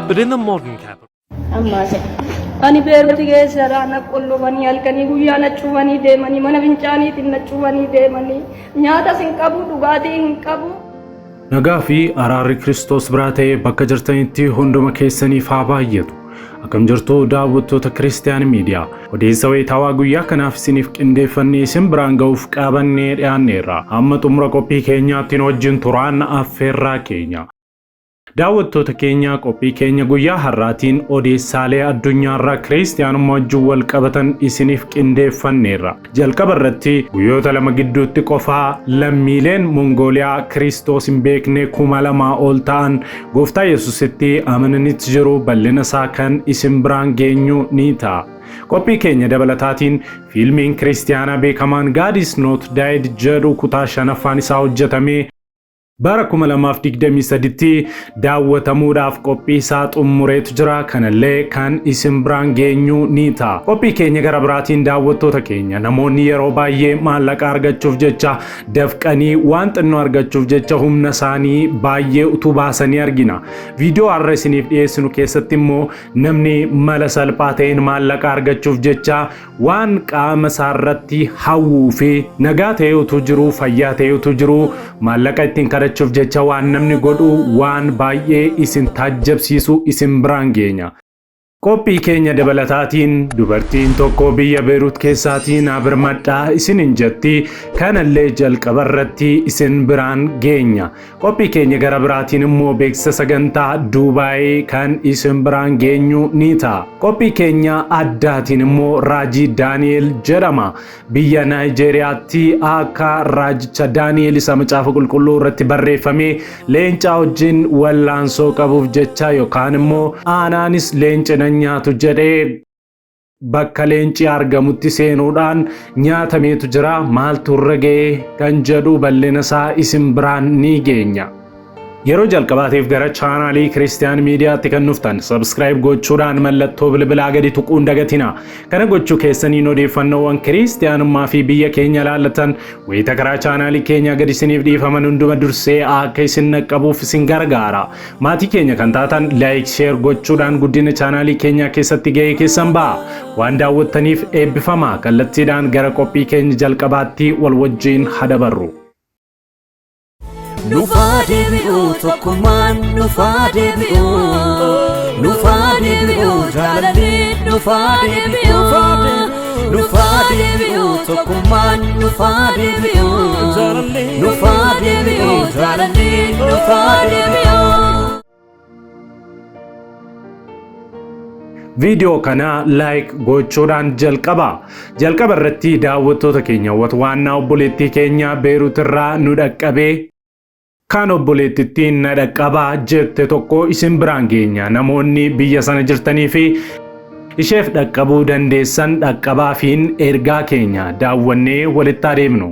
But in the modern capital, Ani beeruti geessara na qollobanii halkanii guyyaa na cuubanii deemanii mana fincaaniitiin na cuubanii deemanii nyaatas hin qabu dhugaatii hin qabu. Nagaa fi araarri Kiristoos biraa ta'ee bakka jirtanitti hunduma keessaniif haa baay'atu. Akkam jirtu daawwattoota Kiristiyaan Miidiyaa. Odeessa wayitaawaa guyyaa kanaaf isiniif qindeeffannee isin biraan ga'uuf qabannee dhiyaanneerra. Amma xumura qophii keenyaatti wajjin turaan affeerraa keenya. Daawwattoota keenya qophii keenya guyyaa har'aatiin odeessaalee addunyaarraa Kiristiyaanummaa wajjin wal qabatan isiniif qindeeffanneerra. Jalqaba irratti guyyoota lama gidduutti qofaa lammiileen Mongooliyaa Kiristoos hin beekne 2000 ol ta'an Gooftaa Yesuusitti amananitti jiru bal'ina isaa kan isin biraan geenyu ni ta'a. Qophii keenya dabalataatiin fiilmiin Kiristiyaanaa beekamaan God is not dead jedhu kutaa 5ffaan isaa hojjetamee bara 2023tti daawwatamuudhaaf qophii isaa xumureetu jira. Kanallee kan isin biraan geenyu ni ta'a. Qophii keenya gara biraatiin daawwattoota keenya namoonni yeroo baay'ee maallaqa argachuuf jecha dafqanii waan xinnoo argachuuf jecha humna isaanii baay'ee utuu baasanii argina. Viidiyoo har'a isiniif dhiyeessinu keessatti immoo namni mala salphaa ta'een maallaqa argachuuf jecha waan qaama isaarratti hawwuu fi nagaa ta'ee utuu jiru fayyaa ta'ee utuu jiru maallaqa ittiin kadhachuuf jecha waan namni godhu waan baay'ee isin taajjabsiisu isin biraan geenya. Qophii keenya dabalataatiin dubartiin tokko biyya Beerut keessaatiin abirmadhaa isinin jetti kanallee jalqaba irratti isin biraan geenya. Qophii keenya gara biraatiin immoo beeksisa sagantaa Duubaayii kan isin biraan geenyu ni ta'a. Qophii keenya addaatiin immoo raajii Daani'el jedhama. Biyya Naayijeeriyaatti akka raajicha Daani'el isa macaafa qulqulluu irratti barreeffamee leencaa wajjin wallaansoo qabuuf jecha yookaan immoo aanaanis leenci nyaatu jedhee bakka leenci argamutti seenuudhaan nyaatameetu jira. Maaltu irra ga'ee kan jedhu bal'ina isaa isin biraan ni geenya. Yeroo jalqabaatiif gara chaanaalii Kiristiyaan Miidiyaatti kan dhuftan subscribe gochuudhaan mallattoo bilbilaa gadi tuquun dagatina. Kana gochuu keessaniin odeeffannoowwan Kiristiyaanummaa fi biyya keenya ilaallatan wayita karaa chaanaalii keenya gadi isiniif dhiifaman hunduma dursee akka isin naqqabuuf isin gargaara. Maatii keenya kan taatan like share gochuudhaan guddina chaanaalii keenya keessatti ga'ee keessan ba'a. Waan daawwattaniif eebbifamaa. Kallattiidhaan gara qophii keenya jalqabaatti wal wajjin hadabarru. Nufade bi'u tokkummaan nufade bi'u jaalalli nufade bi'u tokkummaan nufade bi'u jaalalli nufade bi'u. Video kana like gochuudhaan jalqaba irratti daawwattoota keenya waanna obboleettii keenya Beerut irraa nu dhaqqabee kan obboleettittiin na dhaqqabaa jette tokko isin biraan geenya. Namoonni biyya sana jirtanii fi isheef dhaqqabuu dandeessan dhaqqabaafiin ergaa keenya daawwannee walitti adeemnu.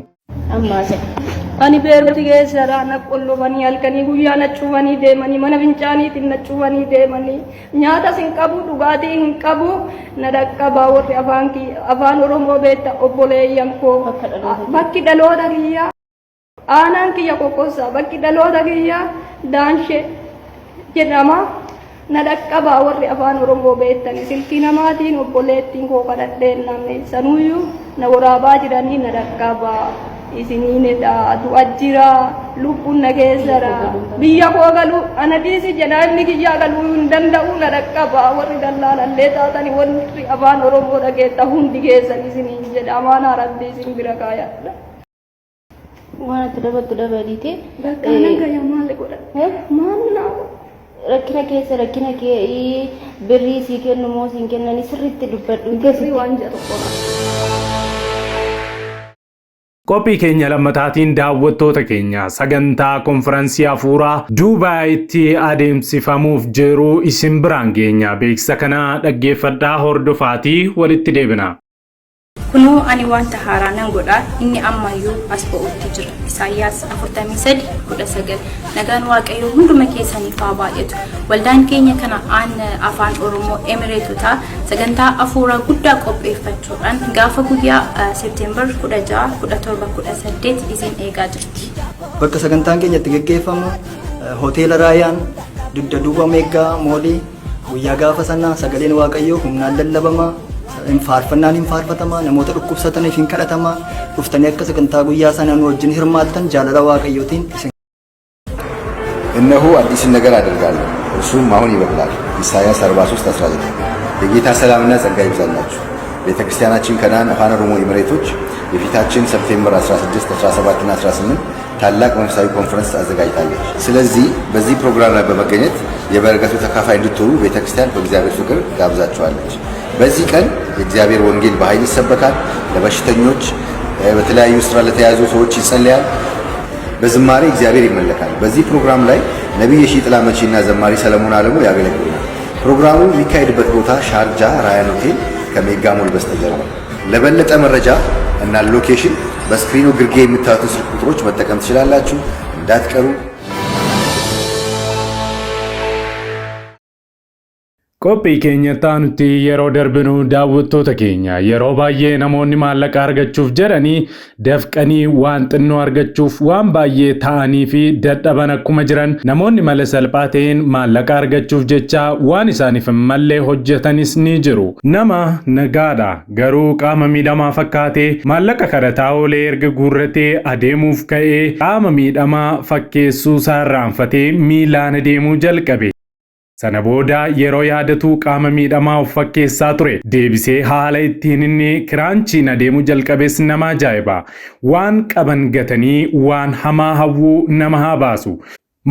Ani beeruti geessara na qollobanii halkanii guyyaa na cuubanii deemanii mana fincaaniitiin na cuubanii deemanii nyaatas hin qabu dhugaatii hin qabu na dhaqqabaa warri afaan Oromoo beekta obboleeyyan koo bakki dhaloota kiyyaa. Aanaan kiyya Kokkosaa bakki dhaloota kiyya Daanshee jedhama. Na dhaqqabaa warri afaan Oromoo beektanii silkii namaatiin obboleettiin koo kadhadheen namni sanuyyuu na waraabaa jiranii na dhaqqabaa. Isiniin du'a jira lubbuun na keessara biyya koo galu ana dhiisi jedha inni kiyyaa galuu hin danda'u na dhaqqabaa. Warri dallaalallee taatanii warri afaan Oromoo dhageetta hundi keessan isiniin jedha amaanaa rabbii isin bira kaayadha. Waan itti dabalite bakkaan gaya maal godha maal naa rakkina keessa rakkina kee birrii sii kennu moo siin kennani sirriitti dubbadhu keessi waan jedhu qora. Qophii keenya lammataatiin daawwattoota keenya sagantaa konferansii hafuuraa Duubaayitti adeemsifamuuf jiru isin biraan geenya. Beeksisa kana dhaggeeffadhaa hordofaatii walitti deebina. Kunoo ani wanta haaraa nan godha inni ammayyuu as ba'utti jira. Isaayyaas 43:19 nagaan Waaqayyoo hunduma keessaniif haa baay'atu. Waldaan keenya kana afaan Oromoo Emireetota sagantaa hafuuraa guddaa qopheeffachuudhaan gaafa guyyaa Seepteembar 16, 17, 18 isin eegaa jirti. Bakka sagantaan keenya itti gaggeeffamu hoteela Raayaan dugda duuba Meeggaa Moolii guyyaa gaafa sanaa sagaleen waaqayyoo humnaan lallabamaa faarfannaan hin faarfatamaa namoota dhukkubsataniif hin kadhatamaa dhuftanii akka sagantaa guyyaa sanaa nu wajjin hirmaattan jaalala waaqayyootiin እነሆ አዲስን ነገር አደርጋለሁ እርሱም አሁን ይበቅላል። ኢሳይያስ 43:19 የጌታ ሰላምና ጸጋ ይብዛላችሁ። ቤተክርስቲያናችን ከነዓን ፋና ሮሞ ኤሚሬቶች የፊታችን ሰፕቴምበር 16፣ 17 እና 18 ታላቅ መንፈሳዊ ኮንፈረንስ አዘጋጅታለች። ስለዚህ በዚህ ፕሮግራም ላይ በመገኘት የበረከቱ ተካፋይ እንድትሆኑ ቤተክርስቲያን በእግዚአብሔር ፍቅር ጋብዛችኋለች። በዚህ ቀን የእግዚአብሔር ወንጌል በኃይል ይሰበካል። ለበሽተኞች በተለያዩ ስራ ለተያዙ ሰዎች ይጸለያል። በዝማሬ እግዚአብሔር ይመለካል። በዚህ ፕሮግራም ላይ ነብይ የሺጥላ መቺና ዘማሪ ሰለሞን አለሙ ያገለግሉናል። ፕሮግራሙ የሚካሄድበት ቦታ ሻርጃ ራያን ሆቴል ከሜጋ ሞል በስተጀርባ። ለበለጠ መረጃ እና ሎኬሽን በስክሪኑ ግርጌ የምታዩት ስልክ ቁጥሮች መጠቀም ትችላላችሁ። እንዳትቀሩ። Qophii keenyatti nuti yeroo darbinu daawwattoota keenya yeroo baay'ee namoonni maallaqa argachuuf jedhanii dafqanii waan xinnoo argachuuf waan baay'ee ta'anii fi dadhaban akkuma jiran namoonni mala salphaa ta'een maallaqa argachuuf jecha waan isaaniif hin malle hojjetanis ni jiru. Nama nagaadha garuu qaama miidhamaa fakkaatee maallaqa kadhataa oolee erga guurratee adeemuuf ka'ee qaama miidhamaa fakkeessuu isaa irraanfatee miilaan adeemuu jalqabe. Sana booda yeroo yaadatu qaama miidhamaa of fakkeessaa ture. Deebisee haala ittiin inni kiraanchiin adeemu jalqabes nama ajaa'iba. Waan qaban gatanii waan hamaa hawwuu nama haa baasu.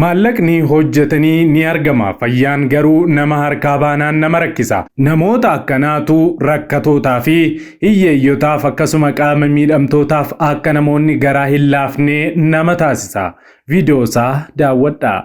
Maallaqni hojjetanii ni argama. Fayyaan garuu nama harkaa baanaan nama rakkisa. Namoota akkanaatu rakkatootaa fi hiyyeeyyotaaf akkasuma qaama miidhamtootaaf akka namoonni garaa hin laafne nama taasisa. Viidiyoo isaa daawwadhaa.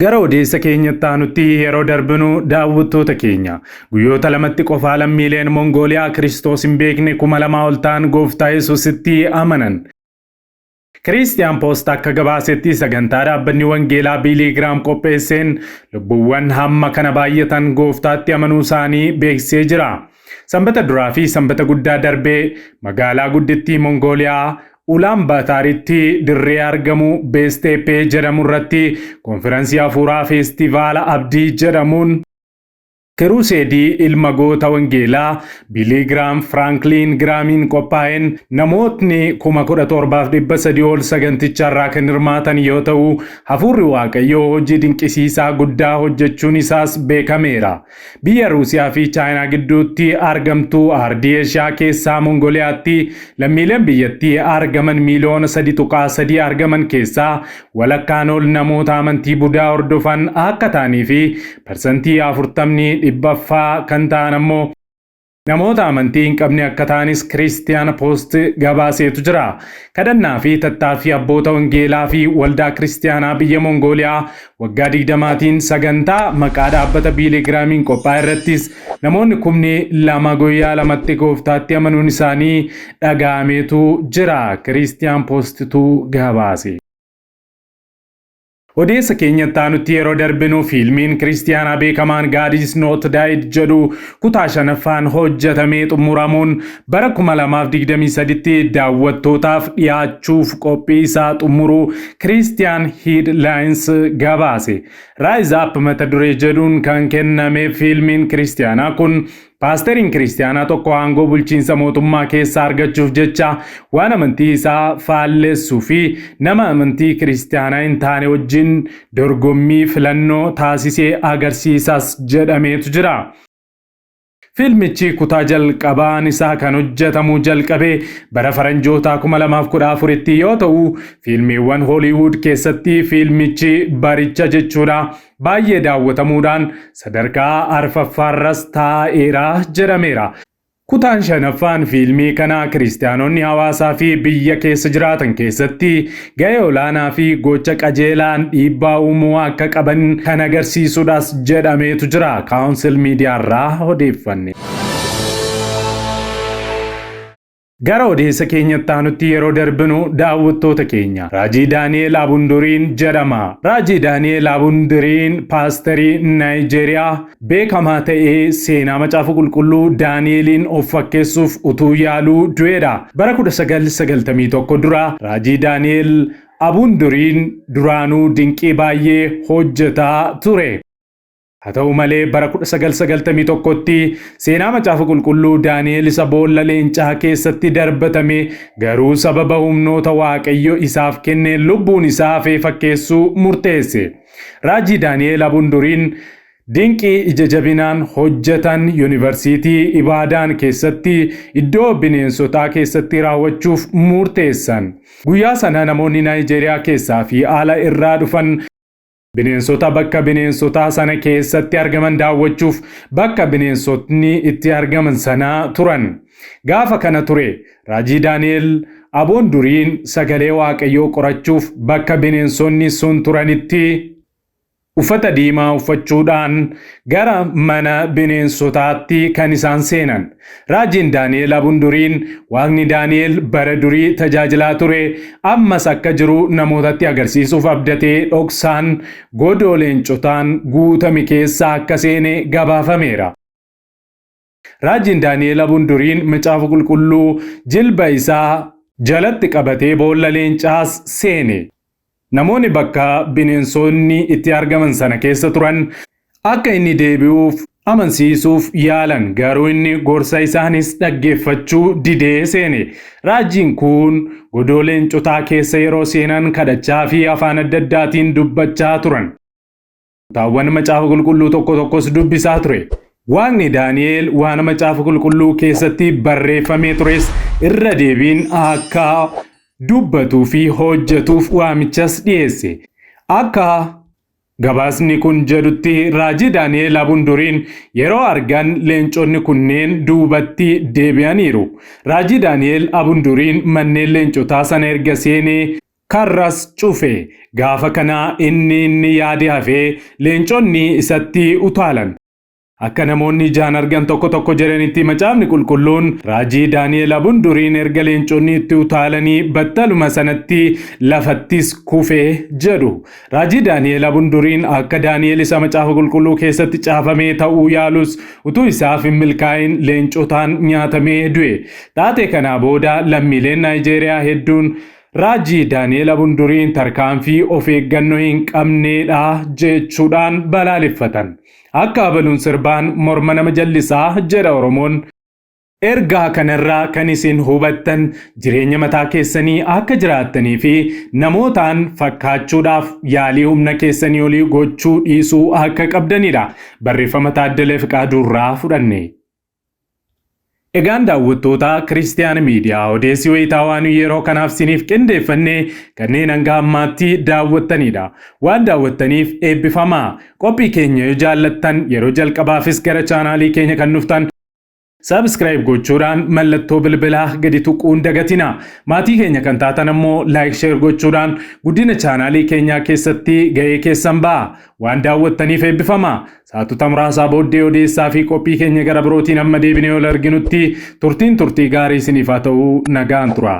Gara odeessa keenyatti aanutti yeroo darbinu daawwattoota keenya guyyoota lamatti qofaa lammiileen Mongooliyaa Kiristoos hin beekne 2000 ol ta'an gooftaa Yesuusitti amanan. Kiristiyaan Poost akka gabaasetti sagantaa dhaabbanni wangeelaa Biilii Giraam qopheesseen lubbuuwwan hamma kana baay'atan gooftaatti amanuu isaanii beeksisee jira. Sanbata duraa fi sanbata guddaa darbee magaalaa guddittii Mongooliyaa Ulaan Baataaritti dirree argamu Beesteepee jedhamu irratti konfiraansii hafuuraa feestivaala Abdii jedhamuun Kiruuseedii ilma goota wangeelaa Biilii Giraam Firankliin Giraamiin qophaa'een namootni 17,300 ol saganticharraa kan hirmaatan yoo ta'u hafuurri waaqayyoo hojii dinqisiisaa guddaa hojjechuun isaas beekameera. Biyya Ruusiyaa fi Chaayinaa gidduutti argamtu ardii Eeshiyaa keessaa Mongooliyaatti lammiileen biyyattii argaman miliyoona 3.3 argaman keessaa walakkaan ol namoota amantii Budaa hordofan akka ta'anii fi parsantii 40 dhibbaffaa kan ta'an ammoo namoota amantii hin qabne akka ta'anis Kiristiyaan Poost gabaaseetu jira. Kadhannaa fi tattaaffii abboota wangeelaa fi waldaa kiristiyaanaa biyya Mongooliyaa waggaa 20tiin sagantaa maqaa dhaabbata Biilii Giraamiin qophaa'e irrattis namoonni 2,000 guyyaa lamatti gooftaatti amanuun isaanii dhaga'ameetu jira. Kiristiyaan Poosttu gabaase. Odeessa keenyatti aanutti yeroo darbinu fiilmiin kiristiyaanaa beekamaan God is not died jedhu kutaa 5ffaan hojjetamee xumuramuun bara 2023tti daawwattootaaf dhiyaachuuf qophii isaa xumuruu Christian Headlines gabaase. Rise Up mata duree jedhuun kan kenname fiilmiin kiristiyaanaa kun Paasteriin kiristiyaanaa tokko aangoo bulchiinsa mootummaa keessaa argachuuf jecha waan amantii isaa faallessuu fi nama amantii kiristiyaanaa hin taane wajjin dorgommii filannoo taasisee agarsiisas jedhameetu jira. Fiilmichi kutaa jalqabaan isaa kan hojjetamu jalqabee bara faranjoota 2014tti yoo ta'u fiilmiiwwan Hooliwuud keessatti fiilmichi baricha jechuudha baay'ee daawwatamuudhaan sadarkaa arfaffaarras taa'eera jedhameera. Kutaan 5ffaan fiilmii kana kiristiyaanonni hawaasaa fi biyya keessa jiraatan keessatti ga'ee olaanaa fi gocha qajeelaan dhiibbaa uumuu akka qaban kan agarsiisudhaas jedhameetu jira. Kaawunsil miidiyaarraa odeeffanne. Gara odeessa keenyatti aanutti yeroo darbinu daawwattoota keenya Raajii Daani'eel Abunduriin jedhama. Raajii Daani'eel Abunduriin paasterii Naayijeeriyaa beekamaa ta'ee seenaa macaafa qulqulluu Daani'eeliin of fakkeessuuf utuu yaaluu du'eedha. Bara 1991 dura Raajii Daani'eel Abunduriin duraanuu dinqii baay'ee hojjetaa ture. Haa ta'u malee bara 1991tti seenaa macaafa qulqulluu Daani'eel isa boolla leencaa keessatti darbatame garuu sababa humnoota Waaqayyo isaaf kenneen lubbuun isaa hafee fakkeessuu murteesse. Raajii Daani'eel Abunduriin dinqii ija jabinaan hojjetan yuunivarsiitii Ibaadaan keessatti iddoo bineensotaa keessatti raawwachuuf murteessan. Guyyaa sana namoonni Naayijeeriyaa keessaa fi ala irraa dhufan bineensota bakka bineensotaa sana keessatti argaman daawwachuuf bakka bineensotni itti argaman sana turan. Gaafa kana ture Raajii Daani'eel Abunduriin sagalee Waaqayyoo qorachuuf bakka bineensonni sun turanitti uffata diimaa uffachuudhaan gara mana bineensotaatti kan isaan seenan. Raajiin Daani'eel Abunduriin Waaqni Daani'eel bara durii tajaajilaa ture ammas akka jiru namootatti agarsiisuuf abdatee dhoksaan godoo leencotaan guutame keessa akka seene gabaafameera. Raajiin Daani'eel Abunduriin macaafa qulqulluu jilba isaa jalatti qabatee boolla leencaas seene. Namoonni bakka bineensonni itti argaman sana keessa turan akka inni deebi'uuf amansiisuuf yaalan garuu inni gorsa isaanis dhaggeeffachuu didee seene. Raajiin kun godoo leencotaa keessa yeroo seenan kadhachaa fi afaan adda addaatiin dubbachaa turan. Kutaawwan macaafa qulqulluu tokko tokkos dubbisaa ture. Waaqni Daani'eel waan macaafa qulqulluu keessatti barreeffamee tures irra deebiin akka dubbatuu fi hojjetuuf waamichas dhiyeesse. Akka gabaasni kun jedhutti Raajii Daani'eel Abunduriin yeroo argan leenconni kunneen duubatti deebi'aniiru. Raajii Daani'eel Abunduriin manneen leencotaa sana erga seenee karras cufe. Gaafa kana inni yaade hafee leenconni isatti utaalan. Akka namoonni ijaan argan tokko tokko jedhanitti macaafni qulqulluun Raajii Daani'eel Abunduriin erga leenconni itti utaalanii battaluma sanatti lafattis kufee jedhu. Raajii Daani'eel Abunduriin akka Daani'eel isa macaafa qulqulluu keessatti caafamee ta'uu yaalus utuu isaaf hin milkaa'in leencotaan nyaatamee du'e. Taatee kanaa booda lammiileen Naayijeeriyaa hedduun Raajii Daani'eel Abunduriin tarkaanfii of eeggannoo hin qabneedha jechuudhaan balaaleffatan. Akka abaluun sirbaan morma nama jallisaa jedha Oromoon. Ergaa kanarraa kan isin hubattan jireenya mataa keessanii akka jiraattanii fi namootaan fakkaachuudhaaf yaalii humna keessanii olii gochuu dhiisuu akka qabdanidha. Barreeffama Taaddalee Fiqaaduurraa fudhanne. Egaan daawwattoota Kiristiyaana Miidiyaa odeessii wayitaa waan yeroo kanaaf siniif qindeeffannee kanneen hanga ammaatti daawwattanidha. Waan daawwattaniif eebbifamaa. Qophii keenya yoo jaallattan yeroo jalqabaafis gara chaanaalii keenya kan dhuftan Subscribe gochuudhaan mallattoo bilbilaa gadi tuquun dagatina. Maatii keenya kan taatan ammoo like share gochuudhaan guddina chaanaalii keenyaa keessatti ga'ee keessan ba'a. Waan daawwattaniif eebbifamaa. Saatota muraasaa booddee odeessaa fi qophii keenya gara birootiin amma deebinee ol arginutti turtii gaarii isiniif haa ta'u nagaan tura.